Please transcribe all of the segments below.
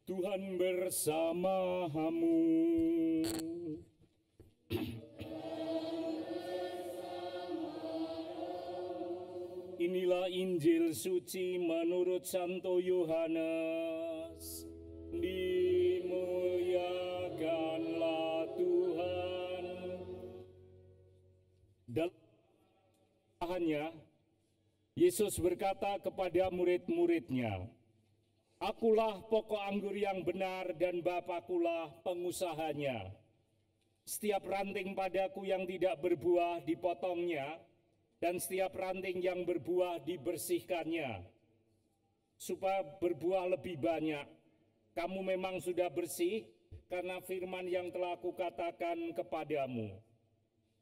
Tuhan bersamamu. Inilah Injil suci menurut Santo Yohanes. Dimuliakanlah Tuhan. Dalam Yesus berkata kepada murid-muridnya, "Akulah pokok anggur yang benar dan Bapakulah pengusahanya. Setiap ranting padaku yang tidak berbuah dipotongnya, dan setiap ranting yang berbuah dibersihkannya, supaya berbuah lebih banyak. Kamu memang sudah bersih karena firman yang telah kukatakan kepadamu.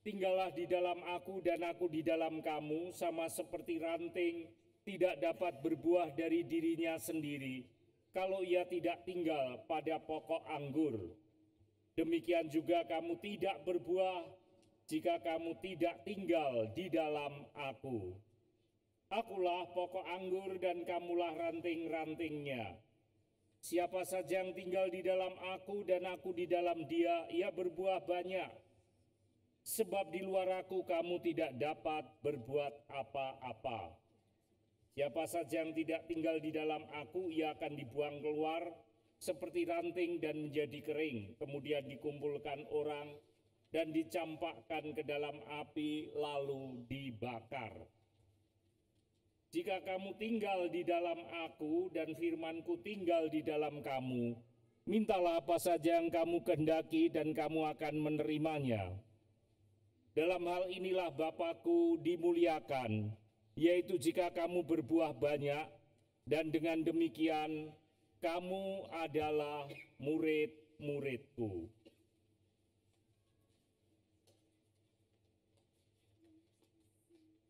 Tinggallah di dalam aku dan aku di dalam kamu, sama seperti ranting tidak dapat berbuah dari dirinya sendiri kalau ia tidak tinggal pada pokok anggur. Demikian juga kamu tidak berbuah jika kamu tidak tinggal di dalam aku. Akulah pokok anggur dan kamulah ranting-rantingnya. Siapa saja yang tinggal di dalam aku dan aku di dalam dia, ia berbuah banyak. Sebab di luar aku kamu tidak dapat berbuat apa-apa. Siapa saja yang tidak tinggal di dalam aku, ia akan dibuang keluar seperti ranting dan menjadi kering, kemudian dikumpulkan orang dan dicampakkan ke dalam api lalu dibakar. Jika kamu tinggal di dalam aku dan firmanku tinggal di dalam kamu, mintalah apa saja yang kamu kehendaki dan kamu akan menerimanya. Dalam hal inilah Bapakku dimuliakan, yaitu jika kamu berbuah banyak, dan dengan demikian kamu adalah murid-muridku."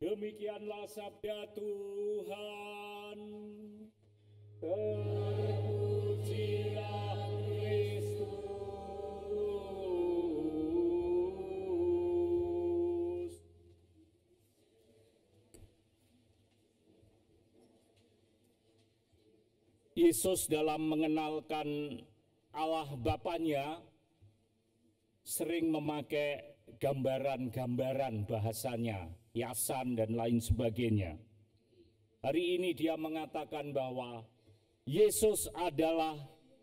Demikianlah sabda Tuhan. Terpujilah Kristus. Yesus dalam mengenalkan Allah Bapanya sering memakai gambaran-gambaran bahasanya, hiasan dan lain sebagainya. Hari ini dia mengatakan bahwa Yesus adalah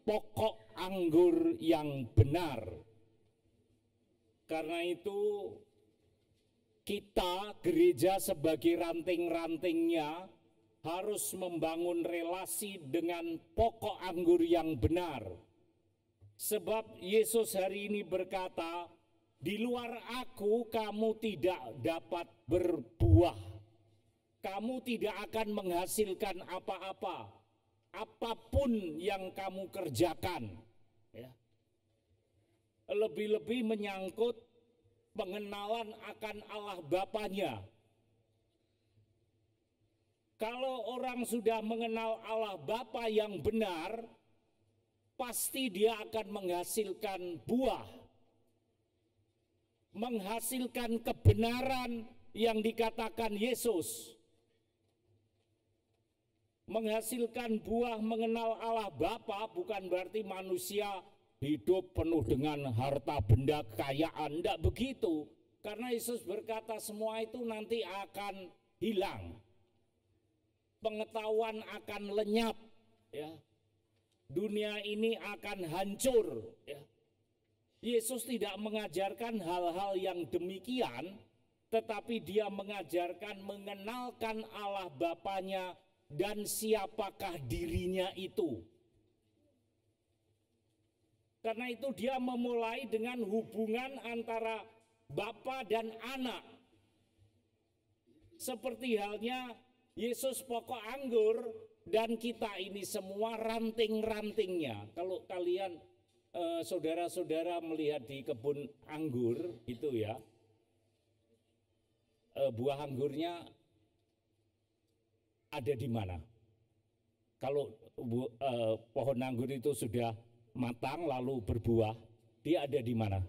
pokok anggur yang benar. Karena itu kita gereja sebagai ranting-rantingnya harus membangun relasi dengan pokok anggur yang benar. Sebab Yesus hari ini berkata, "Di luar aku kamu tidak dapat berbuah. Kamu tidak akan menghasilkan apa-apa, apapun yang kamu kerjakan." Ya. Lebih-lebih menyangkut pengenalan akan Allah Bapanya. Kalau orang sudah mengenal Allah Bapa yang benar, pasti dia akan menghasilkan buah, menghasilkan kebenaran yang dikatakan Yesus, menghasilkan buah mengenal Allah Bapa. Bukan berarti manusia hidup penuh dengan harta benda kekayaan, tidak begitu, karena Yesus berkata semua itu nanti akan hilang, pengetahuan akan lenyap, ya. Dunia ini akan hancur, ya. Yesus tidak mengajarkan hal-hal yang demikian, tetapi dia mengajarkan mengenalkan Allah Bapanya dan siapakah dirinya itu. Karena itu dia memulai dengan hubungan antara Bapa dan Anak. Seperti halnya Yesus pokok anggur dan kita ini semua ranting-rantingnya. Kalau kalian saudara-saudara melihat di kebun anggur itu ya, buah anggurnya ada di mana? Kalau pohon anggur itu sudah matang lalu berbuah, dia ada di mana?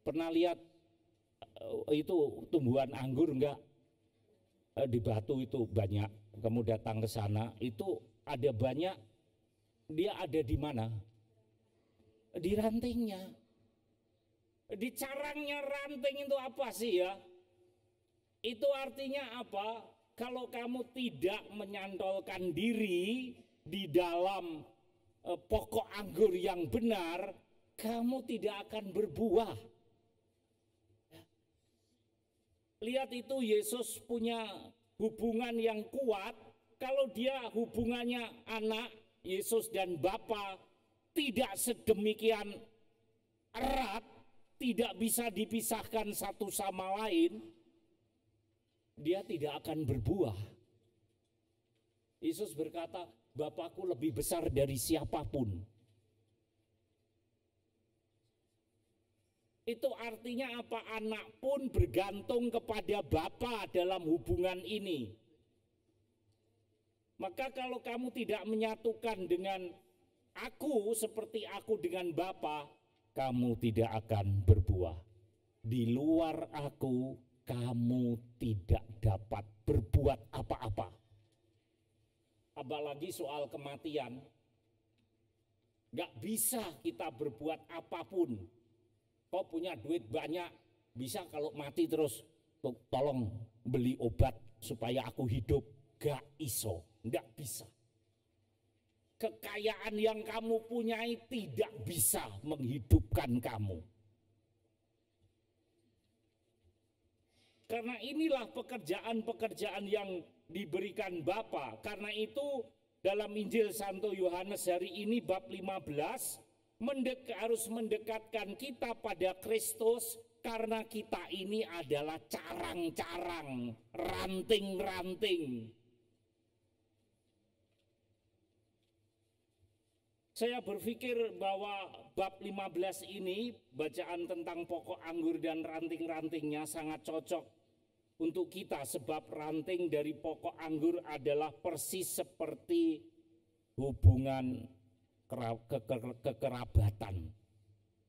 Pernah lihat itu tumbuhan anggur enggak? Di Batu itu banyak, kamu datang ke sana itu ada banyak Dia ada di mana? Di rantingnya. Di carangnya ranting itu apa sih ya? Itu artinya apa? Kalau kamu tidak menyantolkan diri di dalam pokok anggur yang benar, kamu tidak akan berbuah. Lihat itu, Yesus punya hubungan yang kuat. Kalau dia hubungannya anak, Yesus dan Bapa tidak sedemikian erat, tidak bisa dipisahkan satu sama lain, dia tidak akan berbuah. Yesus berkata, Bapakku lebih besar dari siapapun. Itu artinya apa? Anak pun bergantung kepada Bapa dalam hubungan ini. Maka kalau kamu tidak menyatukan dengan aku seperti aku dengan Bapa, kamu tidak akan berbuah. Di luar aku, kamu tidak dapat berbuat apa-apa. Apalagi soal kematian, gak bisa kita berbuat apapun. Kau punya duit banyak, bisa kalau mati terus tolong beli obat supaya aku hidup. Gak iso, gak bisa. Kekayaan yang kamu punyai tidak bisa menghidupkan kamu. Karena inilah pekerjaan-pekerjaan yang diberikan Bapa. Karena itu dalam Injil Santo Yohanes hari ini bab 15 harus mendekatkan kita pada Kristus, karena kita ini adalah carang-carang, ranting-ranting. Saya berpikir bahwa bab 15 ini, bacaan tentang pokok anggur dan ranting-rantingnya sangat cocok untuk kita, sebab ranting dari pokok anggur adalah persis seperti hubungan kekerabatan,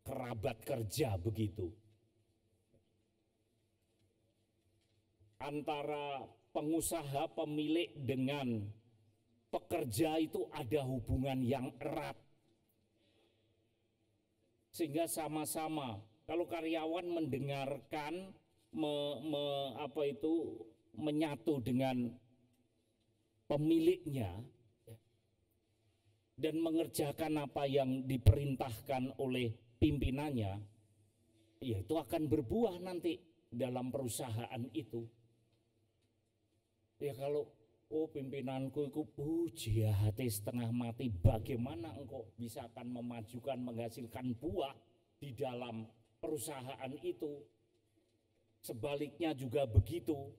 kerabat kerja begitu. Antara pengusaha pemilik dengan pekerja itu ada hubungan yang erat. Sehingga sama-sama, kalau karyawan mendengarkan menyatu dengan pemiliknya dan mengerjakan apa yang diperintahkan oleh pimpinannya, ya itu akan berbuah nanti dalam perusahaan itu. Ya kalau pimpinanku itu jahat setengah mati, bagaimana engkau bisa akan memajukan, menghasilkan buah di dalam perusahaan itu? Sebaliknya juga begitu.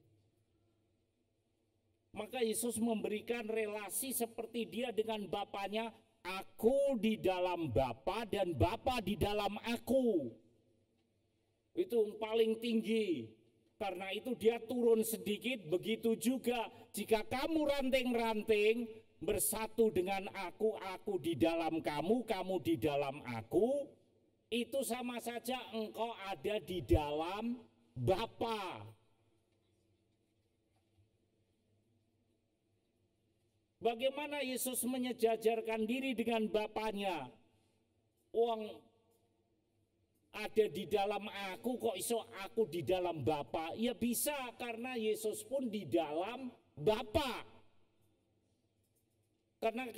Maka Yesus memberikan relasi seperti dia dengan Bapanya. Aku di dalam Bapa dan Bapa di dalam aku. Itu yang paling tinggi. Karena itu dia turun sedikit. Begitu juga jika kamu ranting-ranting bersatu dengan aku di dalam kamu, kamu di dalam aku, itu sama saja engkau ada di dalam Bapa. Bagaimana Yesus menyejajarkan diri dengan Bapanya? Wong ada di dalam aku, kok iso aku di dalam Bapa? Ya bisa, karena Yesus pun di dalam Bapa. Karena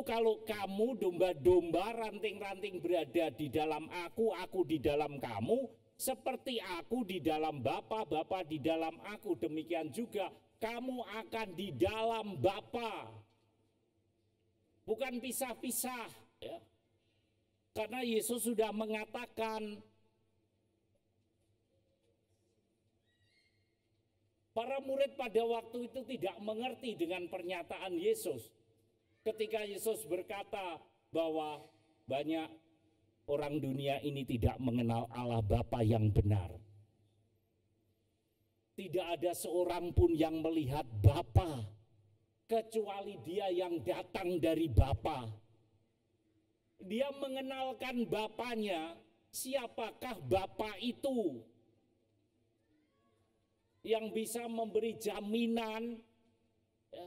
kalau kamu domba-domba ranting-ranting berada di dalam aku di dalam kamu, seperti aku di dalam Bapa, Bapa di dalam aku, demikian juga kamu akan di dalam Bapa. Bukan pisah-pisah, ya. Karena Yesus sudah mengatakan, para murid pada waktu itu tidak mengerti dengan pernyataan Yesus. Ketika Yesus berkata bahwa banyak orang dunia ini tidak mengenal Allah Bapa yang benar. Tidak ada seorang pun yang melihat Bapa kecuali dia yang datang dari Bapa. Dia mengenalkan Bapanya. Siapakah Bapa itu yang bisa memberi jaminan, ya,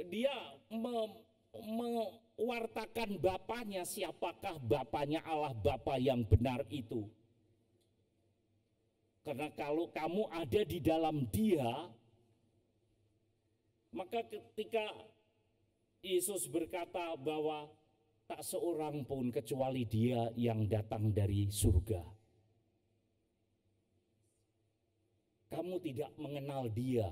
dia mewartakan Bapaknya, siapakah Bapaknya, Allah Bapa yang benar itu. Karena kalau kamu ada di dalam Dia, maka ketika Yesus berkata bahwa tak seorang pun kecuali Dia yang datang dari surga. Kamu tidak mengenal Dia,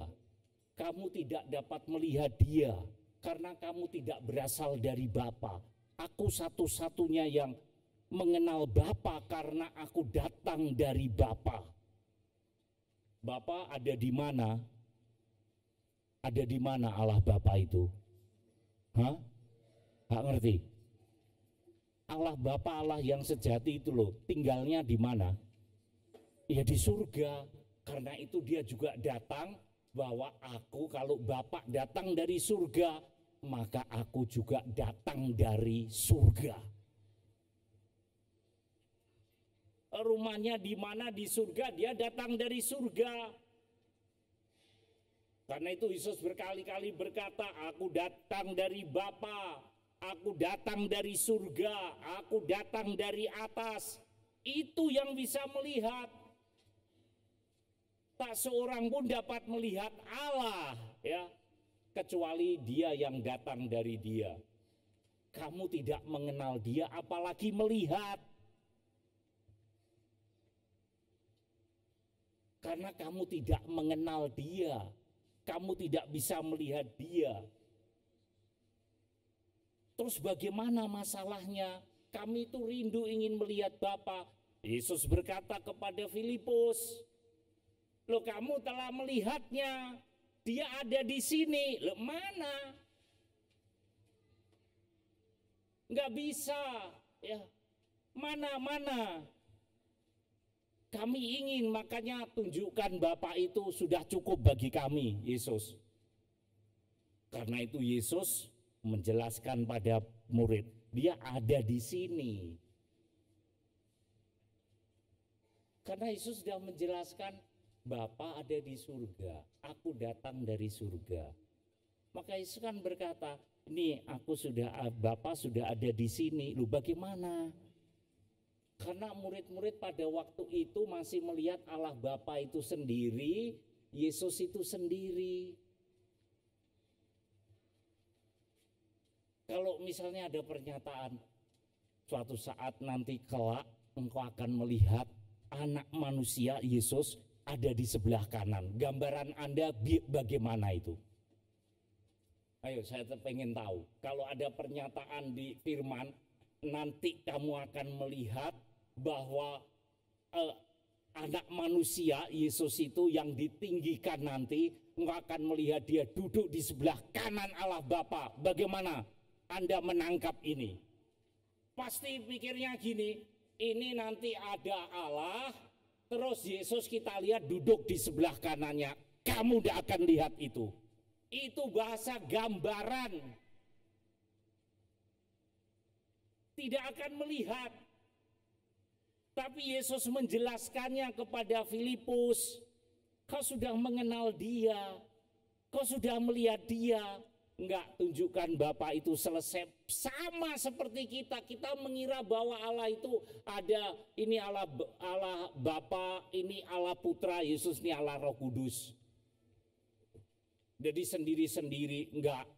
kamu tidak dapat melihat Dia, karena kamu tidak berasal dari Bapa. Aku satu-satunya yang mengenal Bapa karena aku datang dari Bapa. Bapa ada di mana? Ada di mana Allah Bapa itu? Hah? Nggak ngerti? Allah Bapa, Allah yang sejati itu loh, tinggalnya di mana? Ya di surga. Karena itu dia juga datang, bahwa aku kalau Bapa datang dari surga, maka aku juga datang dari surga. Rumahnya di mana? Di surga. Dia datang dari surga. Karena itu Yesus berkali-kali berkata, aku datang dari Bapa, aku datang dari surga, aku datang dari atas. Itu yang bisa melihat. Tak seorang pun dapat melihat Allah, ya, kecuali Dia yang datang dari Dia. Kamu tidak mengenal Dia, apalagi melihat. Karena kamu tidak mengenal Dia, kamu tidak bisa melihat Dia. Terus bagaimana masalahnya? Kami itu rindu ingin melihat Bapa. Yesus berkata kepada Filipus, loh kamu telah melihatnya, Dia ada di sini. Loh mana? Nggak bisa, ya. Mana? Kami ingin, makanya tunjukkan Bapa itu sudah cukup bagi kami, Yesus. Karena itu Yesus menjelaskan pada murid, Dia ada di sini. Karena Yesus sudah menjelaskan, Bapa ada di surga, aku datang dari surga. Maka Yesus kan berkata, nih Bapa sudah ada di sini. Lu bagaimana? Karena murid-murid pada waktu itu masih melihat Allah Bapa itu sendiri, Yesus itu sendiri. Kalau misalnya ada pernyataan, suatu saat nanti kelak engkau akan melihat anak manusia Yesus ada di sebelah kanan. Gambaran Anda bagaimana itu? Ayo, saya pengen tahu. Kalau ada pernyataan di firman, nanti kamu akan melihat bahwa anak manusia Yesus itu yang ditinggikan nanti, engkau akan melihat Dia duduk di sebelah kanan Allah Bapa. Bagaimana Anda menangkap ini? Pasti pikirnya gini, ini nanti ada Allah, terus Yesus kita lihat duduk di sebelah kanannya. Kamu tidak akan lihat itu. Itu bahasa gambaran. Tidak akan melihat. Tapi Yesus menjelaskannya kepada Filipus. Kau sudah mengenal Dia. Kau sudah melihat Dia. Enggak, tunjukkan Bapa itu selesai. Sama seperti kita. Kita mengira bahwa Allah itu ada. Ini Allah Bapa, ini Allah Putra, Yesus ini Allah Roh Kudus. Jadi sendiri-sendiri. Enggak,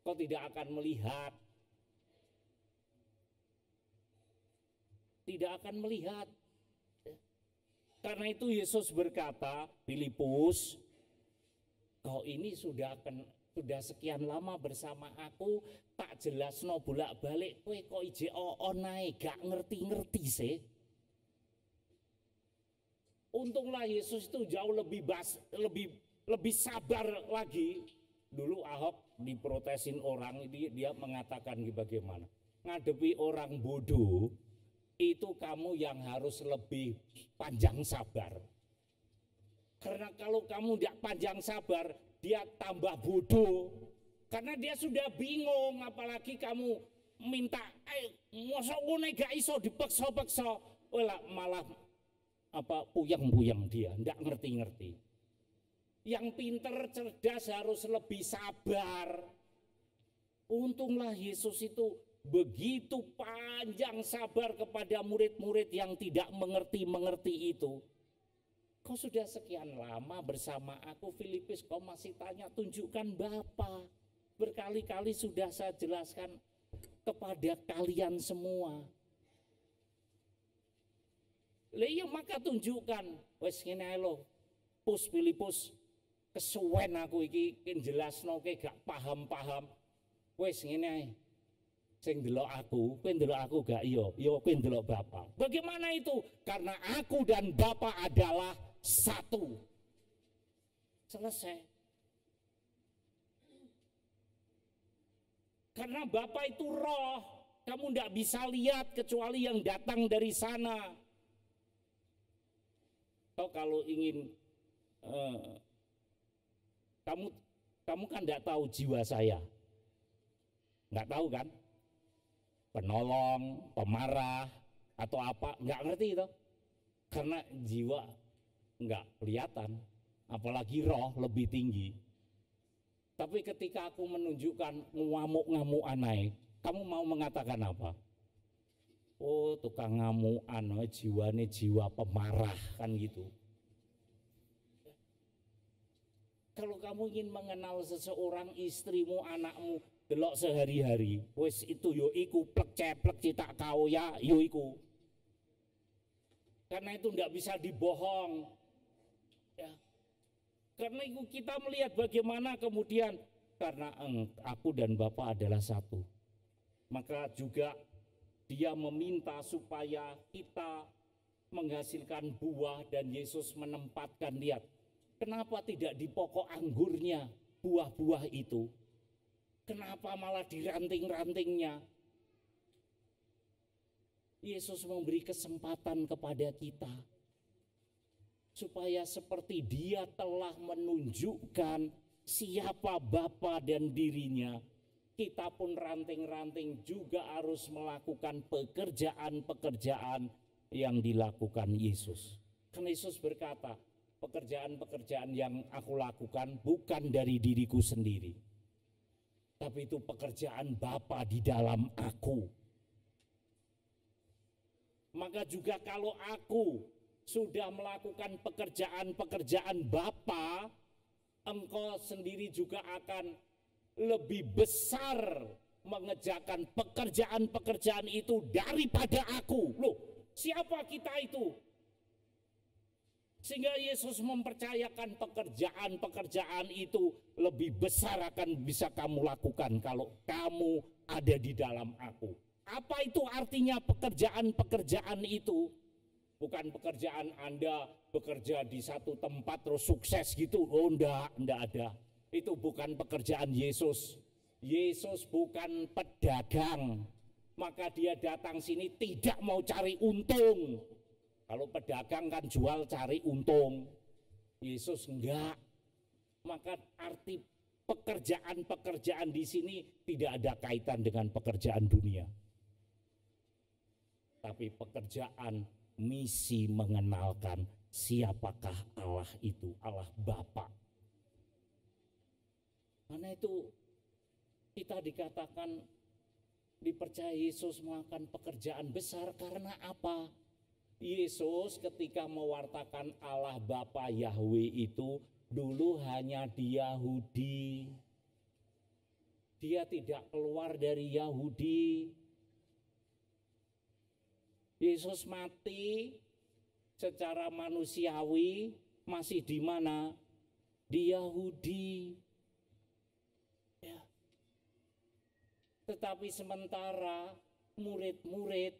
kau tidak akan melihat. Tidak akan melihat. Karena itu Yesus berkata, Filipus, kau ini sudah sekian lama bersama aku, tak jelas no bolak-balik, kowe kok ije nae, gak ngerti-ngerti sih. Untunglah Yesus itu jauh lebih sabar lagi. Dulu Ahok diprotesin orang, dia mengatakan bagaimana? Ngadepi orang bodoh, itu kamu yang harus lebih panjang sabar. Karena kalau kamu tidak panjang sabar, dia tambah bodoh. Karena dia sudah bingung, apalagi kamu minta, masa ngene gak iso dipeksa-peksa. Malah puyeng-puyeng dia, tidak ngerti-ngerti. Yang pinter, cerdas harus lebih sabar. Untunglah Yesus itu begitu panjang sabar kepada murid-murid yang tidak mengerti itu. Kau sudah sekian lama bersama aku Filipus, kau masih tanya tunjukkan Bapa. Berkali-kali sudah saya jelaskan kepada kalian semua. Iya maka tunjukkan. Wes ngene lo, Pus Filipus, kesuwen aku iki jelasno ke gak paham-paham. Wes ngene ae. Sing ndelok aku, kowe ndelok aku gak iya kowe ndelok Bapa. Bagaimana itu? Karena aku dan Bapa adalah satu. Selesai. Karena Bapa itu roh, kamu ndak bisa lihat kecuali yang datang dari sana. Atau kalau ingin kamu kan ndak tahu jiwa saya. Nggak tahu kan? Penolong, pemarah, atau apa, nggak ngerti itu. Karena jiwa nggak kelihatan, apalagi roh lebih tinggi. Tapi ketika aku menunjukkan ngamuk-ngamukan naik, kamu mau mengatakan apa? Oh tukang ngamukan, jiwanya jiwa pemarah kan gitu. Kalau kamu ingin mengenal seseorang, istrimu, anakmu, delok sehari-hari, wes itu yo iku plek ceplek citak kau ya yo iku. Karena itu nggak bisa dibohong. Ya. Karena itu kita melihat bagaimana kemudian karena aku dan Bapa adalah satu. Maka juga dia meminta supaya kita menghasilkan buah dan Yesus menempatkan, lihat, kenapa tidak di pokok anggurnya buah-buah itu? Kenapa malah di ranting-rantingnya? Yesus memberi kesempatan kepada kita supaya seperti dia telah menunjukkan siapa Bapa dan dirinya, kita pun ranting-ranting juga harus melakukan pekerjaan-pekerjaan yang dilakukan Yesus. Karena Yesus berkata, pekerjaan-pekerjaan yang aku lakukan bukan dari diriku sendiri, tapi itu pekerjaan Bapa di dalam aku. Maka juga kalau aku sudah melakukan pekerjaan-pekerjaan Bapa, engkau sendiri juga akan lebih besar mengerjakan pekerjaan-pekerjaan itu daripada aku. Loh, siapa kita itu? Sehingga Yesus mempercayakan pekerjaan-pekerjaan itu lebih besar akan bisa kamu lakukan kalau kamu ada di dalam aku. Apa itu artinya pekerjaan-pekerjaan itu? Bukan pekerjaan Anda bekerja di satu tempat terus sukses gitu. Oh enggak ada. Itu bukan pekerjaan Yesus. Yesus bukan pedagang. Maka dia datang sini tidak mau cari untung. Kalau pedagang kan jual cari untung. Yesus enggak. Maka arti pekerjaan-pekerjaan di sini tidak ada kaitan dengan pekerjaan dunia. Tapi pekerjaan misi mengenalkan siapakah Allah itu, Allah Bapa. Karena itu kita dikatakan dipercaya Yesus melakukan pekerjaan besar karena apa? Yesus ketika mewartakan Allah Bapa Yahweh itu dulu hanya di Yahudi. Dia tidak keluar dari Yahudi. Yesus mati secara manusiawi masih di mana? Di Yahudi. Ya. Tetapi sementara murid-murid,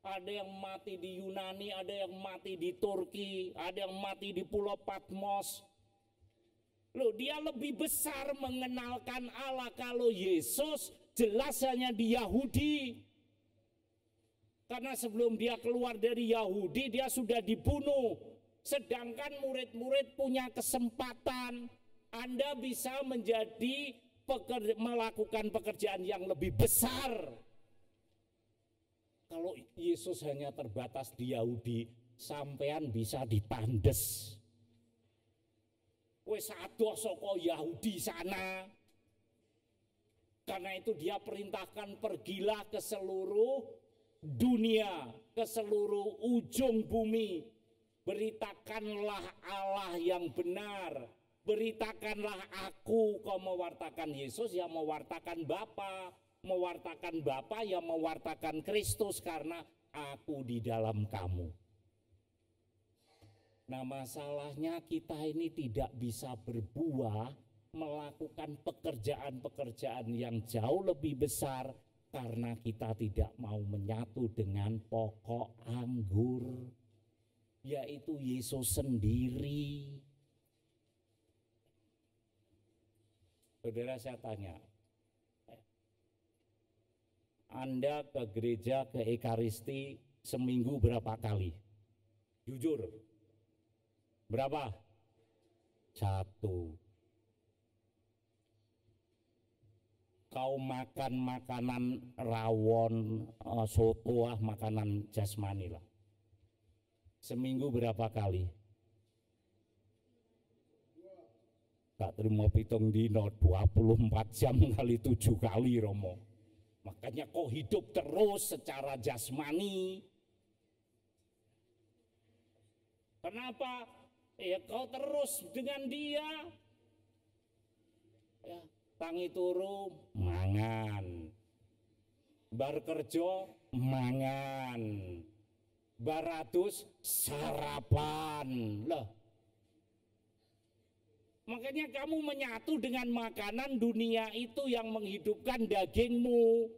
ada yang mati di Yunani, ada yang mati di Turki, ada yang mati di Pulau Patmos. Loh, dia lebih besar mengenalkan Allah. Kalau Yesus jelas hanya di Yahudi. Karena sebelum dia keluar dari Yahudi, dia sudah dibunuh. Sedangkan murid-murid punya kesempatan. Anda bisa melakukan pekerjaan yang lebih besar. Kalau Yesus hanya terbatas di Yahudi, sampean bisa ditandes. Wes adoh saka Yahudi sana. Karena itu dia perintahkan, pergilah ke seluruh dunia, ke seluruh ujung bumi. Beritakanlah Allah yang benar. Beritakanlah aku, kau mewartakan Yesus, yang mewartakan Bapa. Mewartakan Bapa, yang mewartakan Kristus, karena aku di dalam kamu. Nah, masalahnya kita ini tidak bisa berbuah, melakukan pekerjaan-pekerjaan yang jauh lebih besar, karena kita tidak mau menyatu dengan pokok anggur, yaitu Yesus sendiri. Saudara, saya tanya, Anda ke gereja, ke Ekaristi seminggu berapa kali? Jujur, berapa? 1. Kau makan makanan rawon, soto, makanan jasmani lah. Seminggu berapa kali? Gak terima pitung dino, 24 jam kali 7 kali Romo. Makanya kau hidup terus secara jasmani. Kenapa? Ya kau terus dengan dia. Ya, tangi turu mangan, bar kerja mangan, baratus sarapan lah. Makanya kamu menyatu dengan makanan dunia itu yang menghidupkan dagingmu.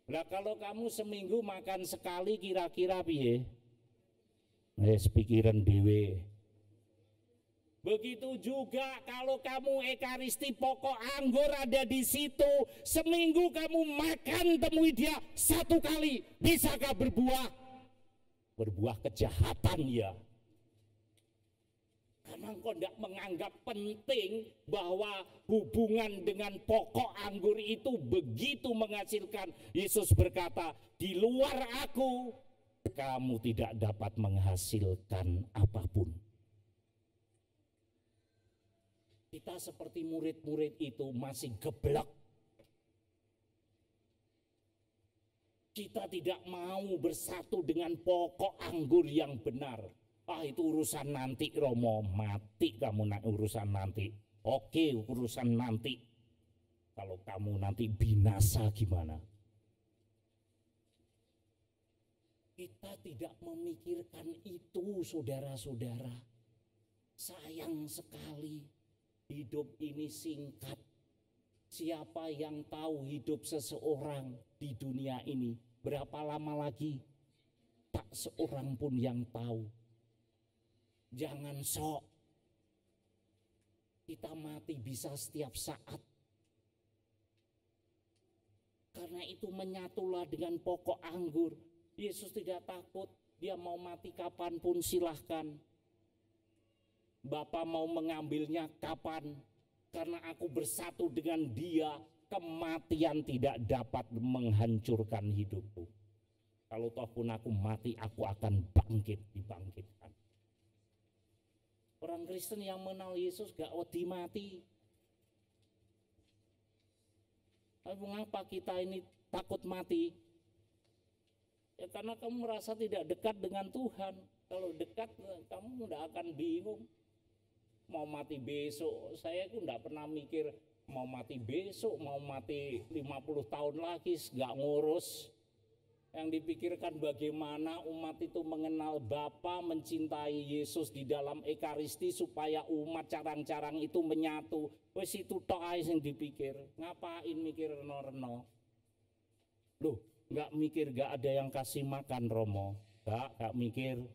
Lah kalau kamu seminggu makan sekali kira-kira piye? Pikiran dewe. Begitu juga kalau kamu Ekaristi, pokok anggur ada di situ. Seminggu kamu makan, temui dia 1 kali. Bisakah berbuah? Berbuah kejahatan ya. Karena engkau tidak menganggap penting bahwa hubungan dengan pokok anggur itu begitu menghasilkan. Yesus berkata, di luar aku, kamu tidak dapat menghasilkan apapun. Kita seperti murid-murid itu masih geblek. Kita tidak mau bersatu dengan pokok anggur yang benar. Itu urusan nanti Romo, mati kamu nak urusan nanti. Oke, urusan nanti. Kalau kamu nanti binasa gimana? Kita tidak memikirkan itu, saudara-saudara. Sayang sekali, hidup ini singkat. Siapa yang tahu hidup seseorang di dunia ini berapa lama lagi? Tak seorang pun yang tahu. Jangan sok. Kita mati bisa setiap saat. Karena itu menyatulah dengan pokok anggur. Yesus tidak takut. Dia mau mati kapanpun silahkan. Bapa mau mengambilnya kapan. Karena aku bersatu dengan dia, kematian tidak dapat menghancurkan hidupku. Kalau toh pun aku mati, aku akan dibangkitkan. Orang Kristen yang mengenal Yesus gak wedi mati. Tapi mengapa kita ini takut mati? Ya karena kamu merasa tidak dekat dengan Tuhan. Kalau dekat, kamu tidak akan bingung. Mau mati besok, saya itu tidak pernah mikir mau mati besok, mau mati 50 tahun lagi, gak ngurus. Yang dipikirkan bagaimana umat itu mengenal Bapa, mencintai Yesus di dalam Ekaristi supaya umat carang-carang itu menyatu. Wes itu tok ae sing dipikir. Ngapain mikir reno-reno? Loh, nggak mikir nggak ada yang kasih makan Romo. Nggak mikir.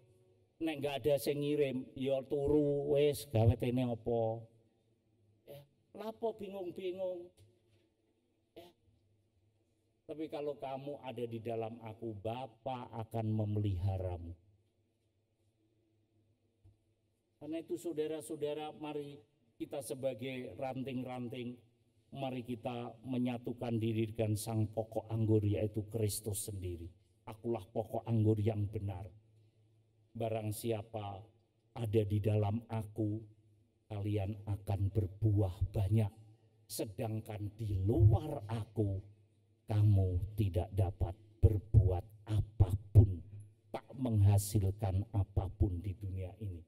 Nek nggak ada sing ngirim, ya turu wes gawe tene apa. Lapo bingung-bingung. Tapi kalau kamu ada di dalam aku, Bapa akan memeliharamu. Karena itu saudara-saudara, mari kita sebagai ranting-ranting, mari kita menyatukan diri dengan sang pokok anggur, yaitu Kristus sendiri. Akulah pokok anggur yang benar. Barang siapa ada di dalam aku, kalian akan berbuah banyak. sedangkan di luar aku kamu tidak dapat berbuat apapun, tak menghasilkan apapun di dunia ini.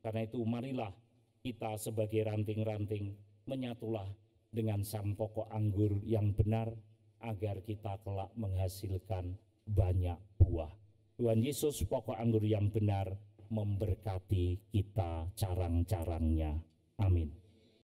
Karena itu marilah kita sebagai ranting-ranting menyatulah dengan sang pokok anggur yang benar agar kita kelak menghasilkan banyak buah. Tuhan Yesus pokok anggur yang benar memberkati kita carang-carangnya. Amin.